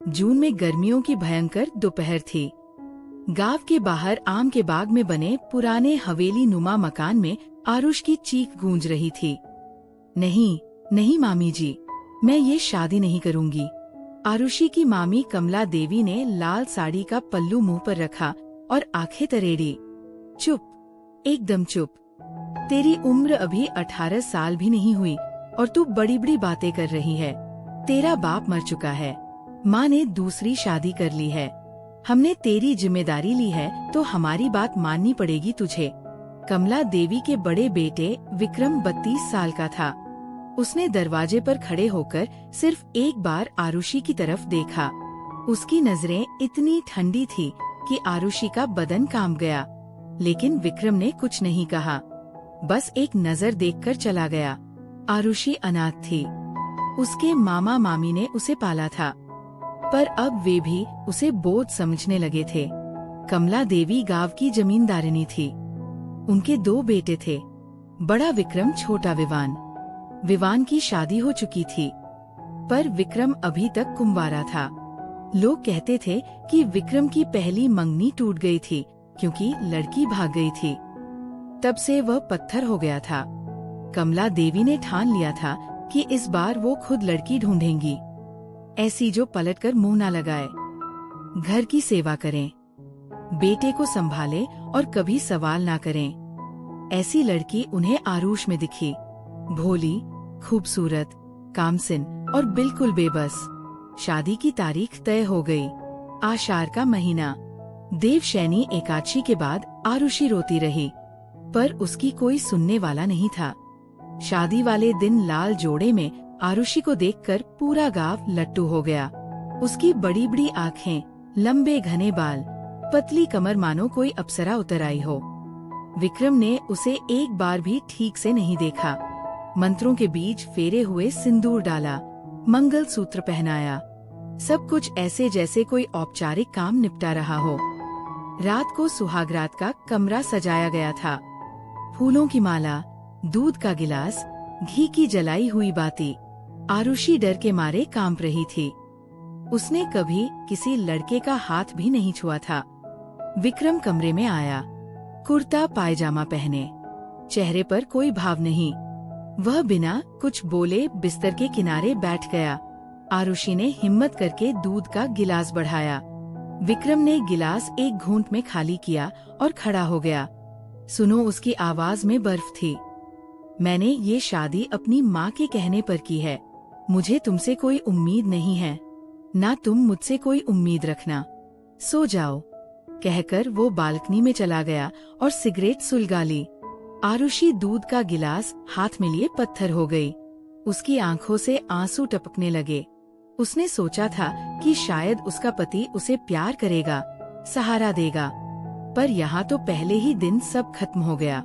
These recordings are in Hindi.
जून में गर्मियों की भयंकर दोपहर थी। गांव के बाहर आम के बाग में बने पुराने हवेली नुमा मकान में आरुष की चीख गूंज रही थी। नहीं नहीं मामी जी, मैं ये शादी नहीं करूंगी। आरुषि की मामी कमला देवी ने लाल साड़ी का पल्लू मुंह पर रखा और आंखें तरेड़ी। चुप, एकदम चुप। तेरी उम्र अभी 18 साल भी नहीं हुई और तू बड़ी बड़ी बातें कर रही है। तेरा बाप मर चुका है, माँ ने दूसरी शादी कर ली है। हमने तेरी जिम्मेदारी ली है तो हमारी बात माननी पड़ेगी तुझे। कमला देवी के बड़े बेटे विक्रम 32 साल का था। उसने दरवाजे पर खड़े होकर सिर्फ एक बार आरुषि की तरफ देखा। उसकी नजरें इतनी ठंडी थी कि आरुषि का बदन कांप गया, लेकिन विक्रम ने कुछ नहीं कहा, बस एक नजर देखकर चला गया। आरुषि अनाथ थी। उसके मामा मामी ने उसे पाला था, पर अब वे भी उसे बोझ समझने लगे थे। कमला देवी गांव की जमींदारिनी थी। उनके 2 बेटे थे, बड़ा विक्रम, छोटा विवान। विवान की शादी हो चुकी थी, पर विक्रम अभी तक कुंवारा था। लोग कहते थे कि विक्रम की पहली मंगनी टूट गई थी क्योंकि लड़की भाग गई थी। तब से वह पत्थर हो गया था। कमला देवी ने ठान लिया था कि इस बार वो खुद लड़की ढूंढेंगी, ऐसी जो पलटकर मुंह न लगाए, घर की सेवा करें, बेटे को संभाले और कभी सवाल ना करें। ऐसी लड़की उन्हें आरुष में दिखी, भोली, खूबसूरत, कामसिन और बिल्कुल बेबस। शादी की तारीख तय हो गई। आषाढ़ का महीना। देवशैनी एकादशी के बाद आरुषि रोती रही, पर उसकी कोई सुनने वाला नहीं था। शादी वाले दिन लाल जोड़े में आरुषि को देखकर पूरा गांव लट्टू हो गया। उसकी बड़ी बड़ी आँखें, लंबे घने बाल, पतली कमर, मानो कोई अप्सरा उतर आई हो। विक्रम ने उसे एक बार भी ठीक से नहीं देखा। मंत्रों के बीच फेरे हुए, सिंदूर डाला, मंगल सूत्र पहनाया, सब कुछ ऐसे जैसे कोई औपचारिक काम निपटा रहा हो। रात को सुहागरात का कमरा सजाया गया था। फूलों की माला, दूध का गिलास, घी की जलाई हुई बाती। आरुषि डर के मारे कांप रही थी। उसने कभी किसी लड़के का हाथ भी नहीं छुआ था। विक्रम कमरे में आया, कुर्ता पायजामा पहने, चेहरे पर कोई भाव नहीं। वह बिना कुछ बोले बिस्तर के किनारे बैठ गया। आरुषि ने हिम्मत करके दूध का गिलास बढ़ाया। विक्रम ने गिलास एक घूंट में खाली किया और खड़ा हो गया। सुनो, उसकी आवाज में बर्फ थी। मैंने ये शादी अपनी माँ के कहने पर की है। मुझे तुमसे कोई उम्मीद नहीं है, ना तुम मुझसे कोई उम्मीद रखना। सो जाओ, कहकर वो बालकनी में चला गया और सिगरेट सुलगा ली। आरुषि दूध का गिलास हाथ में लिए पत्थर हो गई। उसकी आंखों से आंसू टपकने लगे। उसने सोचा था कि शायद उसका पति उसे प्यार करेगा, सहारा देगा, पर यहाँ तो पहले ही दिन सब खत्म हो गया।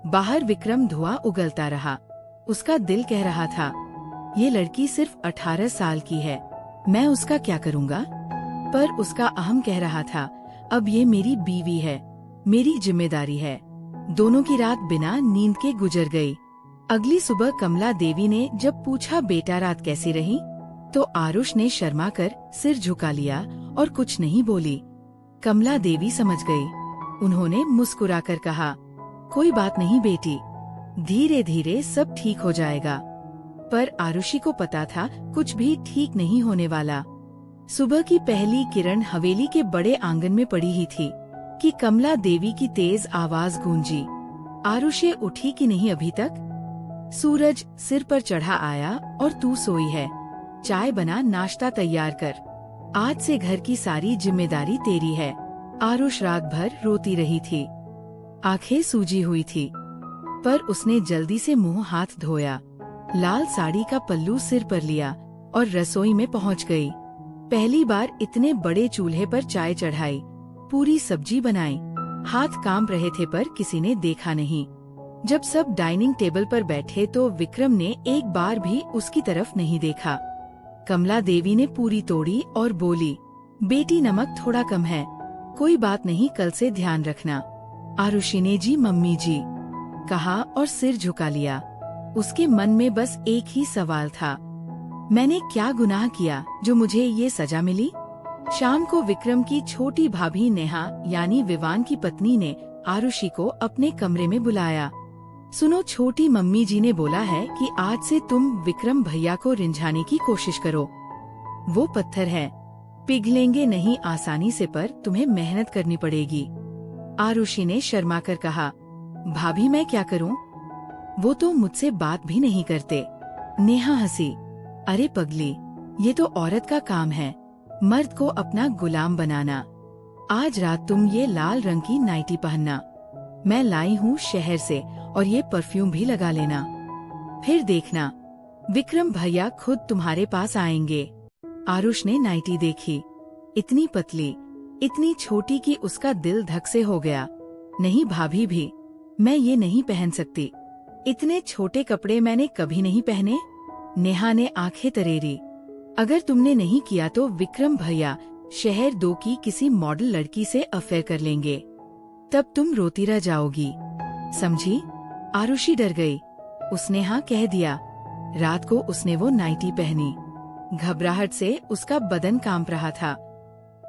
बाहर विक्रम धुआं उगलता रहा। उसका दिल कह रहा था, ये लड़की सिर्फ 18 साल की है, मैं उसका क्या करूँगा? पर उसका अहम कह रहा था, अब ये मेरी बीवी है, मेरी जिम्मेदारी है। दोनों की रात बिना नींद के गुजर गई। अगली सुबह कमला देवी ने जब पूछा, बेटा रात कैसी रही, तो आरुष ने शर्मा कर सिर झुका लिया और कुछ नहीं बोली। कमला देवी समझ गई। उन्होंने मुस्कुराकर कहा, कोई बात नहीं बेटी, धीरे धीरे सब ठीक हो जाएगा। पर आरुषि को पता था कुछ भी ठीक नहीं होने वाला। सुबह की पहली किरण हवेली के बड़े आंगन में पड़ी ही थी कि कमला देवी की तेज आवाज गूंजी। आरुषि उठी कि नहीं अभी तक? सूरज सिर पर चढ़ा आया और तू सोई है। चाय बना, नाश्ता तैयार कर, आज से घर की सारी जिम्मेदारी तेरी है। आरुष रात भर रोती रही थी, आंखें सूजी हुई थी, पर उसने जल्दी से मुंह हाथ धोया, लाल साड़ी का पल्लू सिर पर लिया और रसोई में पहुंच गई। पहली बार इतने बड़े चूल्हे पर चाय चढ़ाई, पूरी सब्जी बनाई। हाथ कांप रहे थे पर किसी ने देखा नहीं। जब सब डाइनिंग टेबल पर बैठे तो विक्रम ने एक बार भी उसकी तरफ नहीं देखा। कमला देवी ने पूरी तोड़ी और बोली, बेटी नमक थोड़ा कम है, कोई बात नहीं, कल से ध्यान रखना। आरुषि ने जी मम्मी जी कहा और सिर झुका लिया। उसके मन में बस एक ही सवाल था, मैंने क्या गुनाह किया जो मुझे ये सजा मिली? शाम को विक्रम की छोटी भाभी नेहा यानी विवान की पत्नी ने आरुषि को अपने कमरे में बुलाया। सुनो, छोटी मम्मी जी ने बोला है कि आज से तुम विक्रम भैया को रिंझाने की कोशिश करो। वो पत्थर है, पिघलेंगे नहीं आसानी से, पर तुम्हें मेहनत करनी पड़ेगी। आरुषि ने शर्मा कर कहा, भाभी मैं क्या करूं? वो तो मुझसे बात भी नहीं करते। नेहा हंसी, अरे पगली, ये तो औरत का काम है, मर्द को अपना गुलाम बनाना। आज रात तुम ये लाल रंग की नाइटी पहनना, मैं लाई हूँ शहर से, और ये परफ्यूम भी लगा लेना। फिर देखना विक्रम भैया खुद तुम्हारे पास आएंगे। आरुष ने नाइटी देखी, इतनी पतली, इतनी छोटी कि उसका दिल धक से हो गया। नहीं भाभी भी, मैं ये नहीं पहन सकती, इतने छोटे कपड़े मैंने कभी नहीं पहने। नेहा ने आंखें तरेरी, अगर तुमने नहीं किया तो विक्रम भैया शहर 2 की किसी मॉडल लड़की से अफेयर कर लेंगे, तब तुम रोती रह जाओगी, समझी? आरुषि डर गई। उसने हाँ कह दिया। रात को उसने वो नाइटी पहनी। घबराहट से उसका बदन कांप रहा था।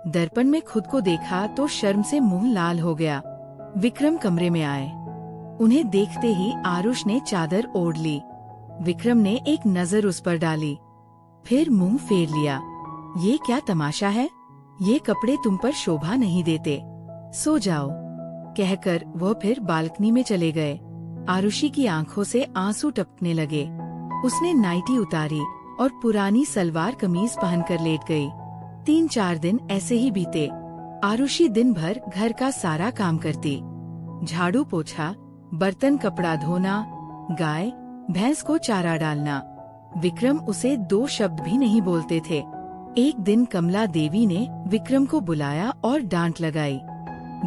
दर्पण में खुद को देखा तो शर्म से मुंह लाल हो गया। विक्रम कमरे में आए। उन्हें देखते ही आरुष ने चादर ओढ़ ली। विक्रम ने एक नजर उस पर डाली, फिर मुंह फेर लिया। ये क्या तमाशा है? ये कपड़े तुम पर शोभा नहीं देते, सो जाओ, कहकर वह फिर बालकनी में चले गए। आरुषि की आंखों से आंसू टपकने लगे। उसने नाइटी उतारी और पुरानी सलवार कमीज पहनकर लेट गई। 3-4 दिन ऐसे ही बीते। आरुषि दिन भर घर का सारा काम करती, झाड़ू पोछा, बर्तन कपड़ा धोना, गाय भैंस को चारा डालना। विक्रम उसे 2 शब्द भी नहीं बोलते थे। एक दिन कमला देवी ने विक्रम को बुलाया और डांट लगाई,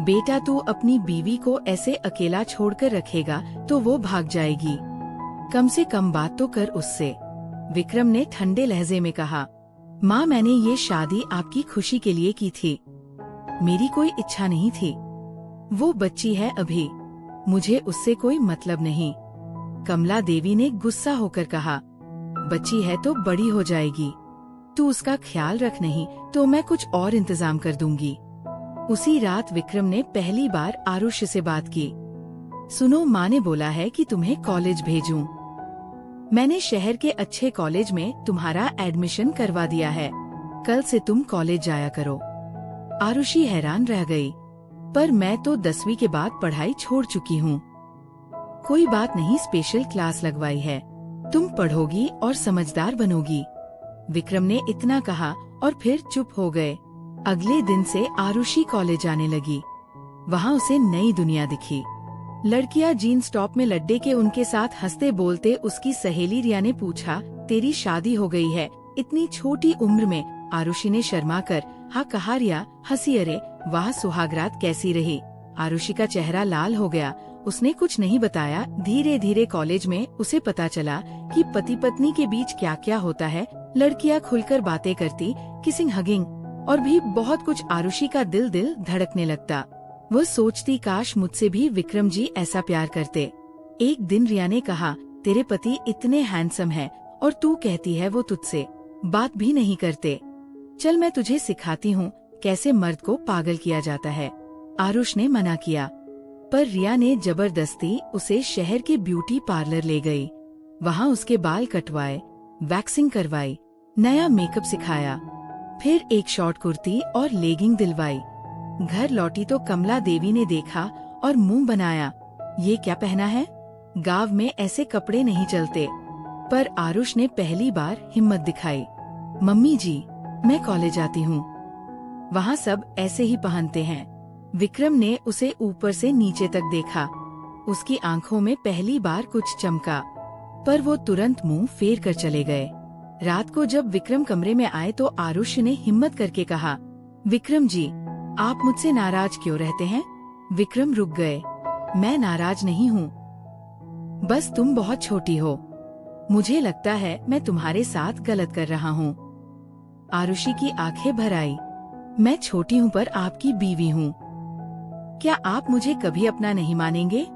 बेटा तू अपनी बीवी को ऐसे अकेला छोड़कर रखेगा तो वो भाग जाएगी, कम से कम बात तो कर उससे। विक्रम ने ठंडे लहजे में कहा, माँ मैंने ये शादी आपकी खुशी के लिए की थी, मेरी कोई इच्छा नहीं थी। वो बच्ची है अभी, मुझे उससे कोई मतलब नहीं। कमला देवी ने गुस्सा होकर कहा, बच्ची है तो बड़ी हो जाएगी, तू उसका ख्याल रख, नहीं तो मैं कुछ और इंतजाम कर दूंगी। उसी रात विक्रम ने पहली बार आरुष से बात की। सुनो, माँ ने बोला है कि तुम्हें कॉलेज भेजूं। मैंने शहर के अच्छे कॉलेज में तुम्हारा एडमिशन करवा दिया है, कल से तुम कॉलेज जाया करो। आरुषि हैरान रह गई, पर मैं तो 10वीं के बाद पढ़ाई छोड़ चुकी हूँ। कोई बात नहीं, स्पेशल क्लास लगवाई है, तुम पढ़ोगी और समझदार बनोगी। विक्रम ने इतना कहा और फिर चुप हो गए। अगले दिन से आरुषि कॉलेज आने लगी। वहाँ उसे नई दुनिया दिखी। लड़कियां जीन्स टॉप में लड्डे के उनके साथ हंसते बोलते। उसकी सहेली रिया ने पूछा, तेरी शादी हो गई है इतनी छोटी उम्र में? आरुषि ने शर्मा कर हाँ कहा। रिया हंसी, अरे वाह, सुहागरात कैसी रही? आरुषि का चेहरा लाल हो गया। उसने कुछ नहीं बताया। धीरे धीरे कॉलेज में उसे पता चला कि पति पत्नी के बीच क्या क्या होता है। लड़कियां खुलकर बातें करती, किसिंग, हगिंग और भी बहुत कुछ। आरुषि का दिल धड़कने लगता। वह सोचती, काश मुझसे भी विक्रम जी ऐसा प्यार करते। एक दिन रिया ने कहा, तेरे पति इतने हैंडसम हैं और तू कहती है वो तुझसे बात भी नहीं करते। चल मैं तुझे सिखाती हूँ कैसे मर्द को पागल किया जाता है। आरुष ने मना किया, पर रिया ने जबरदस्ती उसे शहर के ब्यूटी पार्लर ले गई। वहाँ उसके बाल कटवाए, वैक्सिंग करवाई, नया मेकअप सिखाया, फिर एक शॉर्ट कुर्ती और लेगिंग दिलवाई। घर लौटी तो कमला देवी ने देखा और मुंह बनाया, ये क्या पहना है? गांव में ऐसे कपड़े नहीं चलते। पर आरुष ने पहली बार हिम्मत दिखाई। मम्मी जी, मैं कॉलेज आती हूँ, वहाँ सब ऐसे ही पहनते हैं। विक्रम ने उसे ऊपर से नीचे तक देखा। उसकी आंखों में पहली बार कुछ चमका, पर वो तुरंत मुंह फेर कर चले गए। रात को जब विक्रम कमरे में आए तो आरुष ने हिम्मत करके कहा, विक्रम जी, आप मुझसे नाराज क्यों रहते हैं? विक्रम रुक गए। मैं नाराज नहीं हूँ, बस तुम बहुत छोटी हो। मुझे लगता है मैं तुम्हारे साथ गलत कर रहा हूँ। आरुषि की आंखें भर आई। मैं छोटी हूँ पर आपकी बीवी हूँ, क्या आप मुझे कभी अपना नहीं मानेंगे?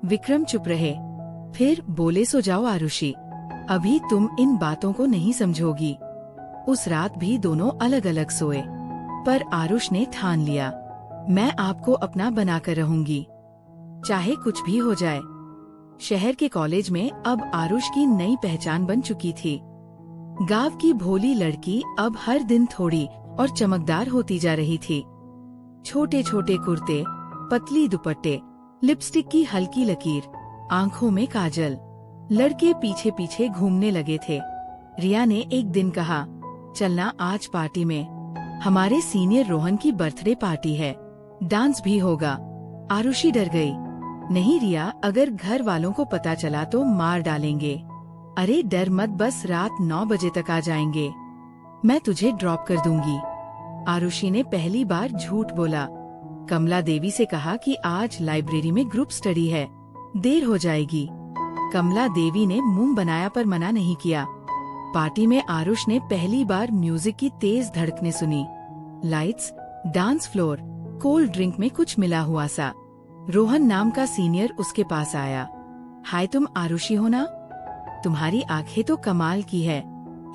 विक्रम चुप रहे, फिर बोले, सो जाओ आरुषि, अभी तुम इन बातों को नहीं समझोगी। उस रात भी दोनों अलग अलग सोए, पर आरुष ने ठान लिया, मैं आपको अपना बनाकर रहूंगी, चाहे कुछ भी हो जाए। शहर के कॉलेज में अब आरुष की नई पहचान बन चुकी थी। गांव की भोली लड़की अब हर दिन थोड़ी और चमकदार होती जा रही थी। छोटे छोटे कुर्ते, पतली दुपट्टे, लिपस्टिक की हल्की लकीर, आंखों में काजल, लड़के पीछे पीछे घूमने लगे थे। रिया ने एक दिन कहा, चलना आज पार्टी में, हमारे सीनियर रोहन की बर्थडे पार्टी है, डांस भी होगा। आरुषि डर गई। नहीं रिया, अगर घर वालों को पता चला तो मार डालेंगे। अरे डर मत, बस रात 9 बजे तक आ जाएंगे, मैं तुझे ड्रॉप कर दूंगी। आरुषि ने पहली बार झूठ बोला। कमला देवी से कहा कि आज लाइब्रेरी में ग्रुप स्टडी है, देर हो जाएगी। कमला देवी ने मुंह बनाया पर मना नहीं किया। पार्टी में आरुष ने पहली बार म्यूजिक की तेज धड़कने सुनी। Lights, dance floor, cold drink में कुछ मिला हुआ सा। रोहन नाम का सीनियर उसके पास आया। हाय, तुम आरुषि हो ना? तुम्हारी आंखें तो कमाल की है,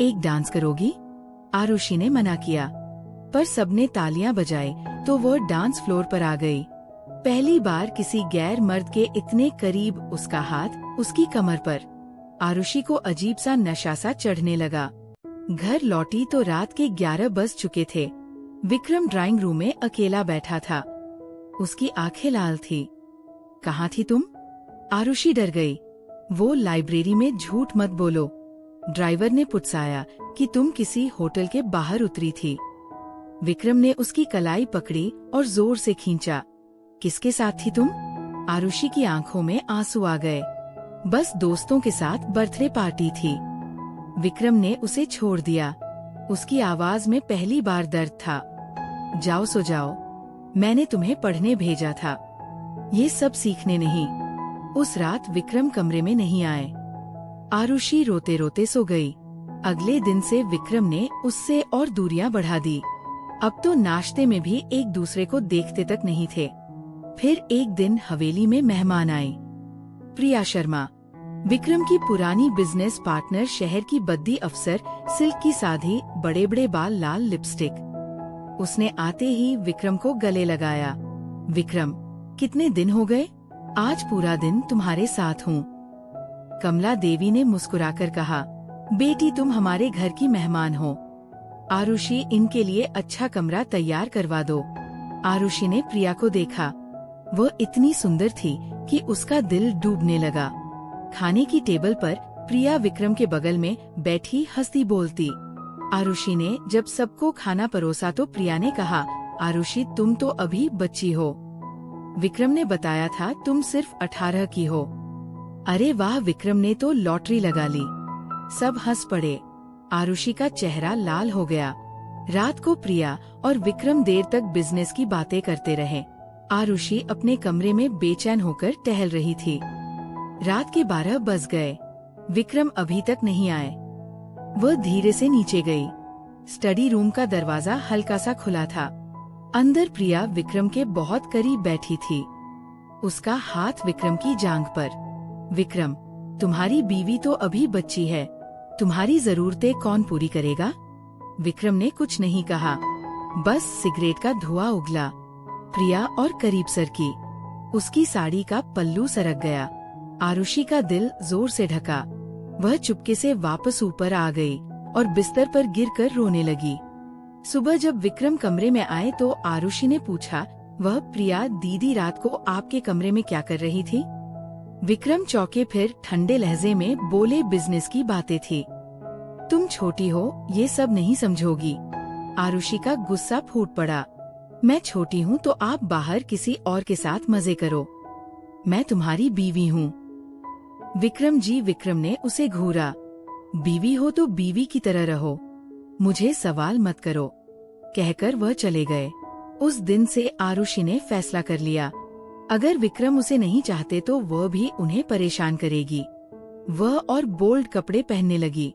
एक डांस करोगी? आरुषि ने मना किया, पर सबने तालियां बजाई तो वो डांस फ्लोर पर आ गई। पहली बार किसी गैर मर्द के इतने करीब उसका हाथ उसकी कमर पर। आरुषि को अजीब सा नशा सा चढ़ने लगा। घर लौटी तो रात के 11 बज चुके थे। विक्रम ड्राइंग रूम में अकेला बैठा था। उसकी आंखें लाल थी। कहाँ थी तुम? आरुषि डर गई। वो लाइब्रेरी में झूठ मत बोलो। ड्राइवर ने पुचसाया कि तुम किसी होटल के बाहर उतरी थी। विक्रम ने उसकी कलाई पकड़ी और जोर से खींचा। किसके साथ थी तुम? आरुषि की आंखों में आंसू आ गए। बस दोस्तों के साथ बर्थडे पार्टी थी। विक्रम ने उसे छोड़ दिया। उसकी आवाज में पहली बार दर्द था। जाओ सो जाओ, मैंने तुम्हें पढ़ने भेजा था, ये सब सीखने नहीं। उस रात विक्रम कमरे में नहीं आए। आरुषि रोते रोते सो गई। अगले दिन से विक्रम ने उससे और दूरियां बढ़ा दी। अब तो नाश्ते में भी एक दूसरे को देखते तक नहीं थे। फिर एक दिन हवेली में मेहमान आए। प्रिया शर्मा, विक्रम की पुरानी बिजनेस पार्टनर, शहर की बद्दी अफसर, सिल्क की साधी, बड़े बड़े बाल, लाल लिपस्टिक। उसने आते ही विक्रम को गले लगाया। विक्रम, कितने दिन हो गए, आज पूरा दिन तुम्हारे साथ हूँ। कमला देवी ने मुस्कुराकर कहा, बेटी तुम हमारे घर की मेहमान हो। आरुषि, इनके लिए अच्छा कमरा तैयार करवा दो। आरुषि ने प्रिया को देखा। वह इतनी सुंदर थी कि उसका दिल डूबने लगा। खाने की टेबल पर प्रिया विक्रम के बगल में बैठी हंसती बोलती। आरुषि ने जब सबको खाना परोसा तो प्रिया ने कहा, आरुषि तुम तो अभी बच्ची हो। विक्रम ने बताया था तुम सिर्फ 18 की हो। अरे वाह, विक्रम ने तो लॉटरी लगा ली। सब हंस पड़े। आरुषि का चेहरा लाल हो गया। रात को प्रिया और विक्रम देर तक बिजनेस की बातें करते रहे। आरुषि अपने कमरे में बेचैन होकर टहल रही थी। रात के 12 बज गए। विक्रम अभी तक नहीं आए। वह धीरे से नीचे गई। स्टडी रूम का दरवाजा हल्का सा खुला था। अंदर प्रिया विक्रम के बहुत करीब बैठी थी। उसका हाथ विक्रम की जांघ पर। विक्रम, तुम्हारी बीवी तो अभी बच्ची है, तुम्हारी जरूरतें कौन पूरी करेगा? विक्रम ने कुछ नहीं कहा, बस सिगरेट का धुआं उगला। प्रिया और करीब सरकी। उसकी साड़ी का पल्लू सरक गया। आरुषि का दिल जोर से ढका। वह चुपके से वापस ऊपर आ गई और बिस्तर पर गिरकर रोने लगी। सुबह जब विक्रम कमरे में आए तो आरुषि ने पूछा, वह प्रिया दीदी रात को आपके कमरे में क्या कर रही थी? विक्रम चौंके, फिर ठंडे लहजे में बोले, बिजनेस की बातें थी। तुम छोटी हो, ये सब नहीं समझोगी। आरुषि का गुस्सा फूट पड़ा। मैं छोटी हूँ तो आप बाहर किसी और के साथ मजे करो, मैं तुम्हारी बीवी हूँ। विक्रम जी, विक्रम ने उसे घूरा। बीवी हो तो बीवी की तरह रहो, मुझे सवाल मत करो, कहकर वह चले गए। उस दिन से आरुषि ने फैसला कर लिया, अगर विक्रम उसे नहीं चाहते तो वह भी उन्हें परेशान करेगी। वह और बोल्ड कपड़े पहनने लगी।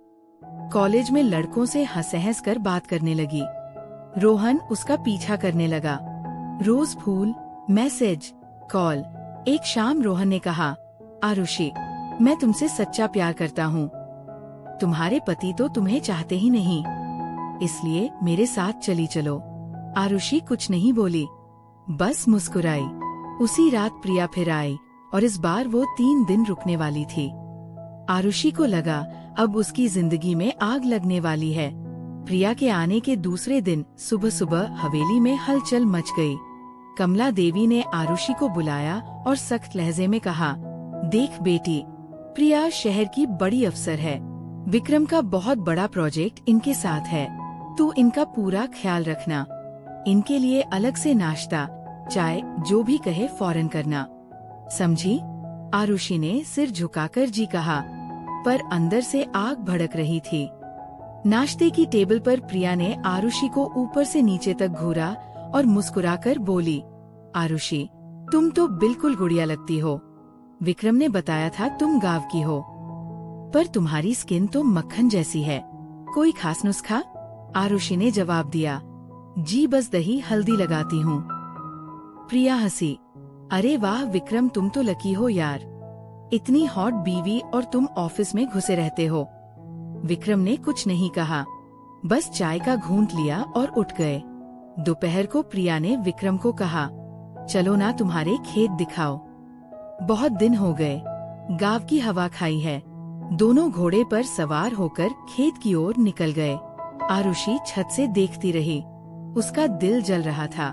कॉलेज में लड़कों से हंस कर बात करने लगी। रोहन उसका पीछा करने लगा। रोज फूल, मैसेज, कॉल। एक शाम रोहन ने कहा, आरुषि, मैं तुमसे सच्चा प्यार करता हूँ। तुम्हारे पति तो तुम्हें चाहते ही नहीं, इसलिए मेरे साथ चली चलो। आरुषि कुछ नहीं बोली, बस मुस्कुराई। उसी रात प्रिया फिर आई और इस बार वो 3 दिन रुकने वाली थी। आरुषि को लगा अब उसकी जिंदगी में आग लगने वाली है। प्रिया के आने के दूसरे दिन सुबह सुबह हवेली में हलचल मच गई। कमला देवी ने आरुषि को बुलाया और सख्त लहजे में कहा, देख बेटी, प्रिया शहर की बड़ी अफसर है। विक्रम का बहुत बड़ा प्रोजेक्ट इनके साथ है। तू इनका पूरा ख्याल रखना। इनके लिए अलग से नाश्ता, चाय, जो भी कहे फौरन करना, समझी? आरुषि ने सिर झुकाकर जी कहा, पर अंदर से आग भड़क रही थी। नाश्ते की टेबल पर प्रिया ने आरुषि को ऊपर से नीचे तक घूरा और मुस्कुराकर बोली, आरुषि, तुम तो बिल्कुल गुड़िया लगती हो। विक्रम ने बताया था तुम गांव की हो, पर तुम्हारी स्किन तो मक्खन जैसी है। कोई खास नुस्खा? आरुषि ने जवाब दिया, जी बस दही हल्दी लगाती हूँ। प्रिया हंसी, अरे वाह विक्रम, तुम तो लकी हो यार, इतनी हॉट बीवी और तुम ऑफिस में घुसे रहते हो। विक्रम ने कुछ नहीं कहा, बस चाय का घूंट लिया और उठ गए। दोपहर को प्रिया ने विक्रम को कहा, चलो ना तुम्हारे खेत दिखाओ, बहुत दिन हो गए, गांव की हवा खाई है। दोनों घोड़े पर सवार होकर खेत की ओर निकल गए। आरुषि छत से देखती रही, उसका दिल जल रहा था।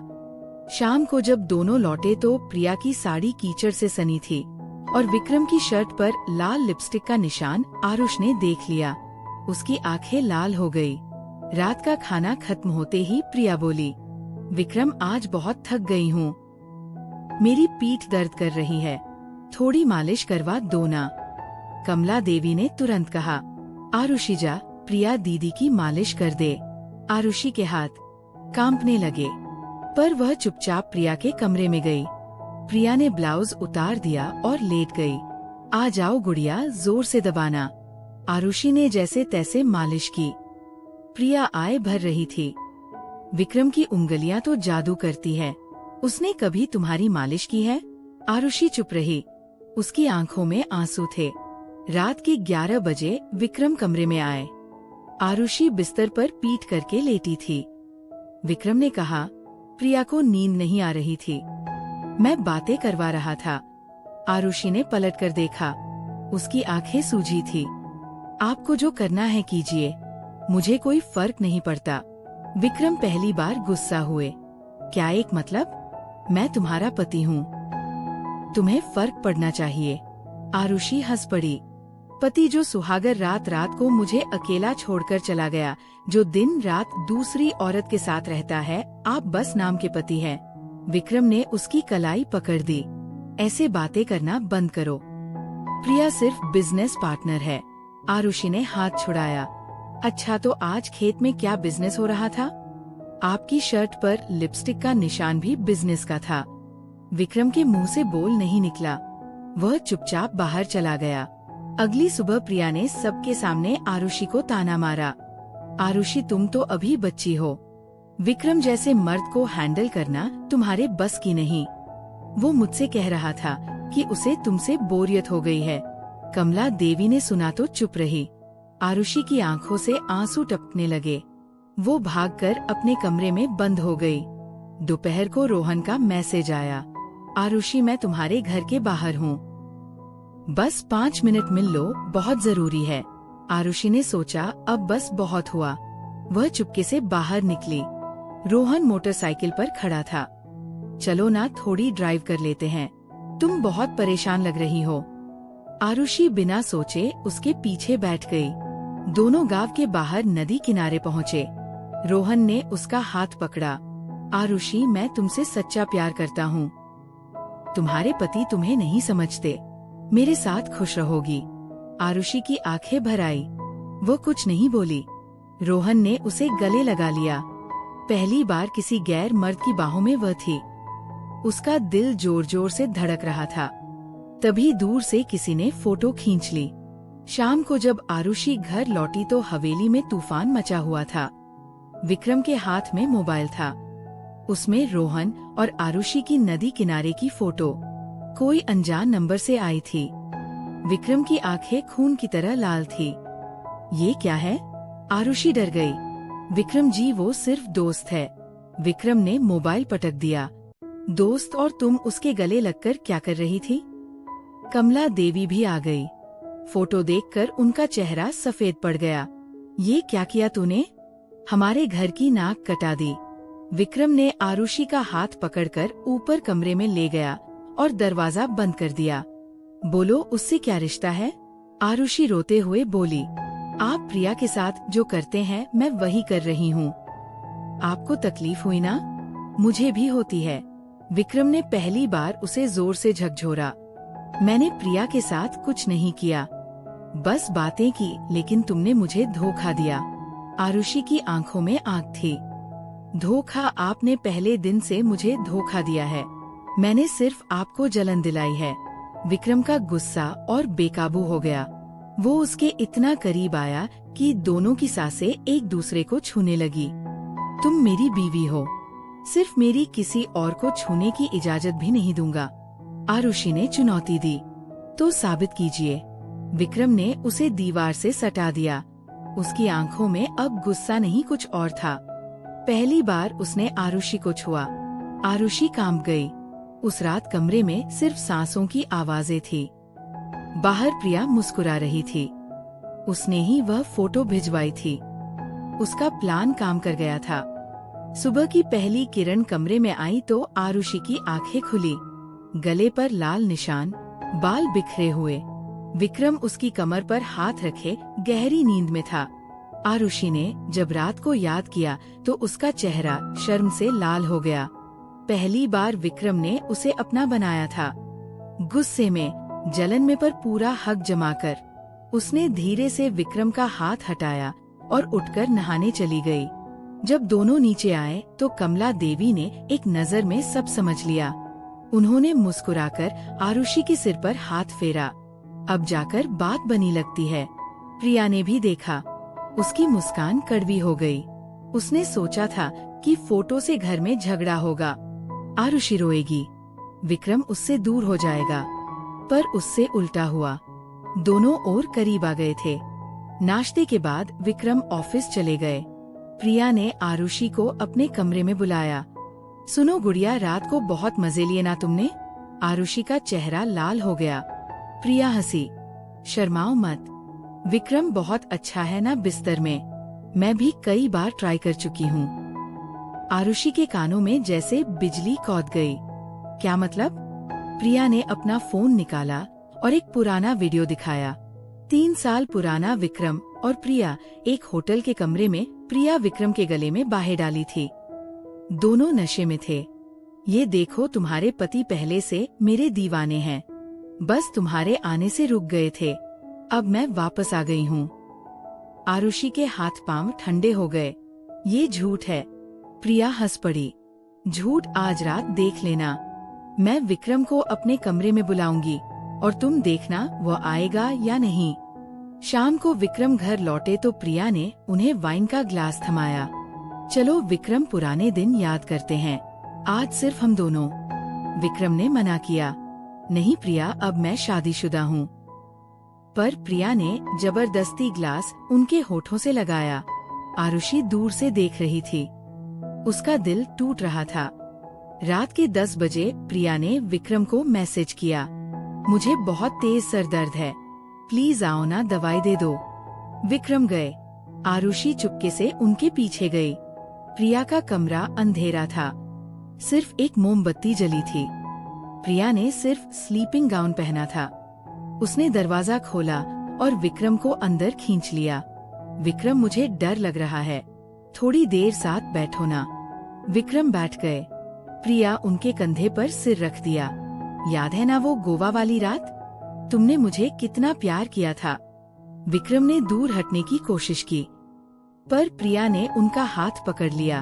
शाम को जब दोनों लौटे तो प्रिया की साड़ी कीचड़ से सनी थी और विक्रम की शर्ट पर लाल लिपस्टिक का निशान आरुष ने देख लिया। उसकी आंखें लाल हो गई। रात का खाना खत्म होते ही प्रिया बोली, विक्रम आज बहुत थक गई हूँ, मेरी पीठ दर्द कर रही है, थोड़ी मालिश करवा दो ना। कमला देवी ने तुरंत कहा, आरुषि जा, प्रिया दीदी की मालिश कर दे। आरुषि के हाथ कांपने लगे, पर वह चुपचाप प्रिया के कमरे में गई। प्रिया ने ब्लाउज उतार दिया और लेट गई। आ जाओ गुड़िया, जोर से दबाना। आरुषि ने जैसे तैसे मालिश की। प्रिया आए भर रही थी। विक्रम की उंगलियां तो जादू करती है, उसने कभी तुम्हारी मालिश की है? आरुषि चुप रही, उसकी आंखों में आंसू थे। रात के 11 बजे विक्रम कमरे में आए। आरुषि बिस्तर पर पीठ करके लेटी थी। विक्रम ने कहा, प्रिया को नींद नहीं आ रही थी, मैं बातें करवा रहा था। आरुषि ने पलटकर देखा, उसकी आंखें सूजी थी। आपको जो करना है कीजिए, मुझे कोई फर्क नहीं पड़ता। विक्रम पहली बार गुस्सा हुए। क्या एक मतलब? मैं तुम्हारा पति हूँ, तुम्हें फर्क पड़ना चाहिए। आरुषि हंस पड़ी। पति जो सुहागर रात रात को मुझे अकेला छोड़कर चला गया, जो दिन रात दूसरी औरत के साथ रहता है, आप बस नाम के पति हैं। विक्रम ने उसकी कलाई पकड़ दी। ऐसे बातें करना बंद करो, प्रिया सिर्फ बिजनेस पार्टनर है। आरुषि ने हाथ छुड़ाया। अच्छा तो आज खेत में क्या बिजनेस हो रहा था? आपकी शर्ट पर लिपस्टिक का निशान भी बिजनेस का था। विक्रम के मुंह से बोल नहीं निकला, वह चुपचाप बाहर चला गया। अगली सुबह प्रिया ने सबके सामने आरुषि को ताना मारा, आरुषि तुम तो अभी बच्ची हो, विक्रम जैसे मर्द को हैंडल करना तुम्हारे बस की नहीं। वो मुझसे कह रहा था कि उसे तुमसे बोरियत हो गई है। कमला देवी ने सुना तो चुप रही। आरुषि की आंखों से आंसू टपकने लगे। वो भागकर अपने कमरे में बंद हो गई। दोपहर को रोहन का मैसेज आया, आरुषि मैं तुम्हारे घर के बाहर हूँ, बस 5 मिनट मिल लो, बहुत जरूरी है। आरुषि ने सोचा अब बस बहुत हुआ। वह चुपके से बाहर निकली। रोहन मोटरसाइकिल पर खड़ा था। चलो ना थोड़ी ड्राइव कर लेते हैं, तुम बहुत परेशान लग रही हो। आरुषि बिना सोचे उसके पीछे बैठ गई। दोनों गांव के बाहर नदी किनारे पहुँचे। रोहन ने उसका हाथ पकड़ा। आरुषि मैं तुमसे सच्चा प्यार करता हूँ, तुम्हारे पति तुम्हें नहीं समझते, मेरे साथ खुश रहोगी। आरुषि की आंखें भर आई। वो कुछ नहीं बोली। रोहन ने उसे गले लगा लिया। पहली बार किसी गैर मर्द की बाहों में वह थी। उसका दिल जोर जोर से धड़क रहा था। तभी दूर से किसी ने फोटो खींच ली। शाम को जब आरुषि घर लौटी तो हवेली में तूफान मचा हुआ था। विक्रम के हाथ में मोबाइल था, उसमें रोहन और आरुषि की नदी किनारे की फोटो कोई अनजान नंबर से आई थी। विक्रम की आंखें खून की तरह लाल थी। ये क्या है? आरुषि डर गई। विक्रम जी, वो सिर्फ दोस्त है। विक्रम ने मोबाइल पटक दिया। दोस्त और तुम उसके गले लगकर क्या कर रही थी? कमला देवी भी आ गई। फोटो देखकर उनका चेहरा सफेद पड़ गया। ये क्या किया तूने? हमारे घर की नाक कटा दी। विक्रम ने आरुषि का हाथ पकड़कर ऊपर कमरे में ले गया और दरवाजा बंद कर दिया। बोलो, उससे क्या रिश्ता है? आरुषि रोते हुए बोली, आप प्रिया के साथ जो करते हैं मैं वही कर रही हूँ। आपको तकलीफ हुई ना? मुझे भी होती है। विक्रम ने पहली बार उसे जोर से झकझोरा। मैंने प्रिया के साथ कुछ नहीं किया, बस बातें की, लेकिन तुमने मुझे धोखा दिया। आरुषि की आंखों में आग थी। धोखा? आपने पहले दिन से मुझे धोखा दिया है। मैंने सिर्फ आपको जलन दिलाई है। विक्रम का गुस्सा और बेकाबू हो गया। वो उसके इतना करीब आया कि दोनों की सांसें एक दूसरे को छूने लगी। तुम मेरी बीवी हो, सिर्फ मेरी, किसी और को छूने की इजाजत भी नहीं दूंगा। आरुषि ने चुनौती दी। तो साबित कीजिए। विक्रम ने उसे दीवार से सटा दिया। उसकी आंखों में अब गुस्सा नहीं, कुछ और था। पहली बार उसने आरुषि को छुआ। आरुषि कांप गई। उस रात कमरे में सिर्फ सांसों की आवाजें थी। बाहर प्रिया मुस्कुरा रही थी। उसने ही वह फोटो भिजवाई थी। उसका प्लान काम कर गया था। सुबह की पहली किरण कमरे में आई तो आरुषि की आंखें खुली। गले पर लाल निशान, बाल बिखरे हुए। विक्रम उसकी कमर पर हाथ रखे गहरी नींद में था। आरुषि ने जब रात को याद किया तो उसका चेहरा शर्म से लाल हो गया। पहली बार विक्रम ने उसे अपना बनाया था। गुस्से में, जलन में, पर पूरा हक जमाकर उसने धीरे से विक्रम का हाथ हटाया और उठकर नहाने चली गई। जब दोनों नीचे आए तो कमला देवी ने एक नजर में सब समझ लिया। उन्होंने मुस्कुराकर आरुषि के सिर पर हाथ फेरा। अब जाकर बात बनी लगती है। प्रिया ने भी देखा। उसकी मुस्कान कड़वी हो गई। उसने सोचा था कि फोटो से घर में झगड़ा होगा। आरुषि रोएगी, विक्रम उससे दूर हो जाएगा, पर उससे उल्टा हुआ। दोनों और करीब आ गए थे। नाश्ते के बाद विक्रम ऑफिस चले गए। प्रिया ने आरुषि को अपने कमरे में बुलाया। सुनो गुड़िया, रात को बहुत मजे लिए ना तुमने? आरुषि का चेहरा लाल हो गया। प्रिया हंसी। शर्माओ मत, विक्रम बहुत अच्छा है ना बिस्तर में। मैं भी कई बार ट्राई कर चुकी हूँ। आरुषि के कानों में जैसे बिजली कौंध गई। क्या मतलब? प्रिया ने अपना फोन निकाला और एक पुराना वीडियो दिखाया। 3 साल पुराना विक्रम और प्रिया एक होटल के कमरे में प्रिया विक्रम के गले में बाहें डाली थी। दोनों नशे में थे। ये देखो, तुम्हारे पति पहले से मेरे दीवाने हैं, बस तुम्हारे आने से रुक गए थे। अब मैं वापस आ गई हूँ। आरुषि के हाथ पांव ठंडे हो गए। ये झूठ है। प्रिया हंस पड़ी। झूठ? आज रात देख लेना। मैं विक्रम को अपने कमरे में बुलाऊंगी और तुम देखना वो आएगा या नहीं। शाम को विक्रम घर लौटे तो प्रिया ने उन्हें वाइन का ग्लास थमाया। चलो विक्रम, पुराने दिन याद करते हैं, आज सिर्फ हम दोनों। विक्रम ने मना किया। नहीं प्रिया, अब मैं शादीशुदा हूँ। पर प्रिया ने जबरदस्ती ग्लास उनके होठों से लगाया। आरुषि दूर से देख रही थी। उसका दिल टूट रहा था। रात के 10 बजे प्रिया ने विक्रम को मैसेज किया। मुझे बहुत तेज सर दर्द है, प्लीज आओ ना, दवाई दे दो। विक्रम गए। आरुषि चुपके से उनके पीछे गई। प्रिया का कमरा अंधेरा था। सिर्फ एक मोमबत्ती जली थी। प्रिया ने सिर्फ स्लीपिंग गाउन पहना था। उसने दरवाजा खोला और विक्रम को अंदर खींच लिया। विक्रम, मुझे डर लग रहा है, थोड़ी देर साथ बैठो ना। विक्रम बैठ गए। प्रिया उनके कंधे पर सिर रख दिया। याद है ना वो गोवा वाली रात? तुमने मुझे कितना प्यार किया था। विक्रम ने दूर हटने की कोशिश की, पर प्रिया ने उनका हाथ पकड़ लिया।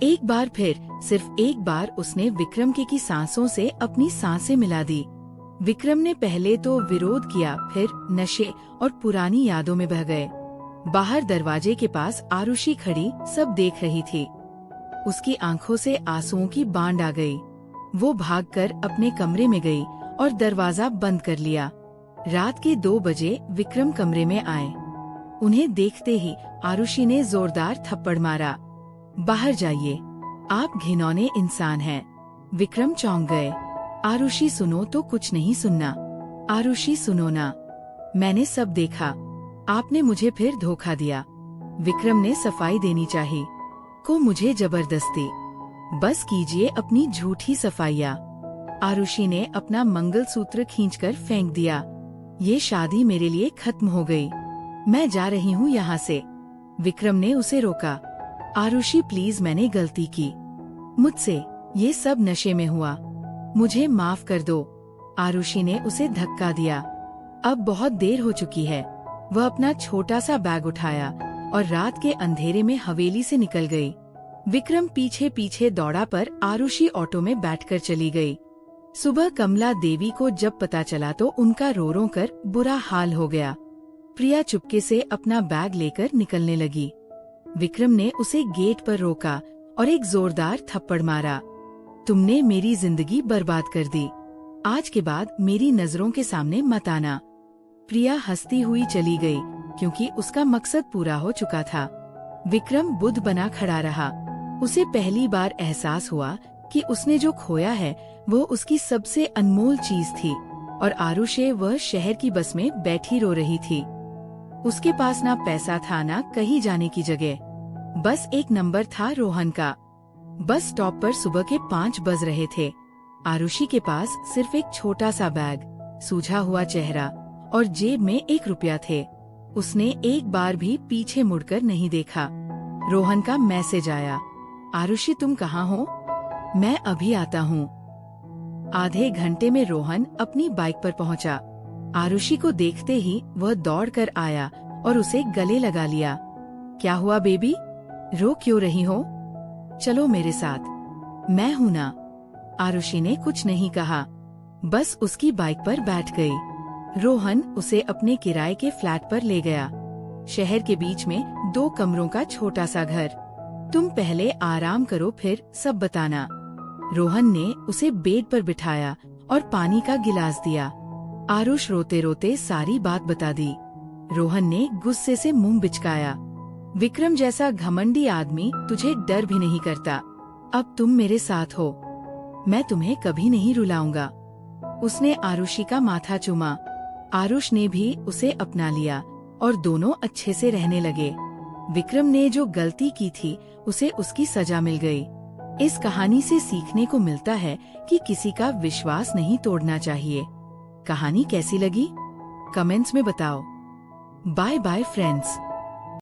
एक बार फिर, सिर्फ एक बार उसने विक्रम की सांसों से अपनी सांसें मिला दी। विक्रम ने पहले तो विरोध किया, फिर नशे और पुरानी यादों में बह गए। बाहर दरवाजे के पास आरुषि खड़ी सब देख रही थी। उसकी आंखों से आंसुओं की बांध आ गई। वो भागकर अपने कमरे में गई और दरवाजा बंद कर लिया। रात के 2 बजे विक्रम कमरे में आए। उन्हें देखते ही आरुषि ने जोरदार थप्पड़ मारा। बाहर जाइए, आप घिनौने इंसान हैं। विक्रम चौंक गए। आरुषि सुनो तो कुछ नहीं सुनना। आरुषि सुनो ना, मैंने सब देखा। आपने मुझे फिर धोखा दिया। विक्रम ने सफाई देनी चाहिए को मुझे जबरदस्ती। बस कीजिए अपनी झूठी सफाइयाँ। आरुषि ने अपना मंगलसूत्र खींचकर फेंक दिया। ये शादी मेरे लिए खत्म हो गई। मैं जा रही हूँ यहाँ से। विक्रम ने उसे रोका। आरुषि प्लीज, मैंने गलती की। मुझसे ये सब नशे में हुआ। मुझे माफ कर दो। आरुषि ने उसे धक्का दिया। अब बहुत देर हो चुकी है। वह अपना छोटा सा बैग उठाया और रात के अंधेरे में हवेली से निकल गई। विक्रम पीछे पीछे दौड़ा पर आरुषि ऑटो में बैठकर चली गई। सुबह कमला देवी को जब पता चला तो उनका रो रो कर बुरा हाल हो गया। प्रिया चुपके से अपना बैग लेकर निकलने लगी। विक्रम ने उसे गेट पर रोका और एक जोरदार थप्पड़ मारा। तुमने मेरी जिंदगी बर्बाद कर दी। आज के बाद मेरी नजरों के सामने मत आना। प्रिया हंसती हुई चली गई क्योंकि उसका मकसद पूरा हो चुका था। विक्रम बुद्ध बना खड़ा रहा। उसे पहली बार एहसास हुआ कि उसने जो खोया है वो उसकी सबसे अनमोल चीज थी और आरुषि वह शहर की बस में बैठी रो रही थी। उसके पास ना पैसा था ना कहीं जाने की जगह, बस एक नंबर था रोहन का। बस स्टॉप पर सुबह के 5 बज रहे थे। आरुषि के पास सिर्फ एक छोटा सा बैग, सूझा हुआ चेहरा और जेब में 1 रुपया थे। उसने एक बार भी पीछे मुड़कर नहीं देखा। रोहन का मैसेज आया, आरुषि तुम कहाँ हो? मैं अभी आता हूँ। आधे घंटे में रोहन अपनी बाइक पर पहुँचा। आरुषि को देखते ही वह दौड़कर आया और उसे गले लगा लिया। क्या हुआ बेबी, रो क्यों रही हो? चलो मेरे साथ, मैं हूँ ना। आरुषि ने कुछ नहीं कहा, बस उसकी बाइक पर बैठ गई। रोहन उसे अपने किराए के फ्लैट पर ले गया। शहर के बीच में 2 कमरों का छोटा सा घर। तुम पहले आराम करो फिर सब बताना। रोहन ने उसे बेड पर बिठाया और पानी का गिलास दिया। आरुष रोते रोते सारी बात बता दी। रोहन ने गुस्से से मुंह बिचकाया। विक्रम जैसा घमंडी आदमी तुझे डर भी नहीं करता। अब तुम मेरे साथ हो, मैं तुम्हें कभी नहीं रुलाऊंगा। उसने आरुषि का माथा चूमा। आरुष ने भी उसे अपना लिया और दोनों अच्छे से रहने लगे। विक्रम ने जो गलती की थी उसे उसकी सजा मिल गई। इस कहानी से सीखने को मिलता है कि किसी का विश्वास नहीं तोड़ना चाहिए। कहानी कैसी लगी? कमेंट्स में बताओ। Bye bye friends.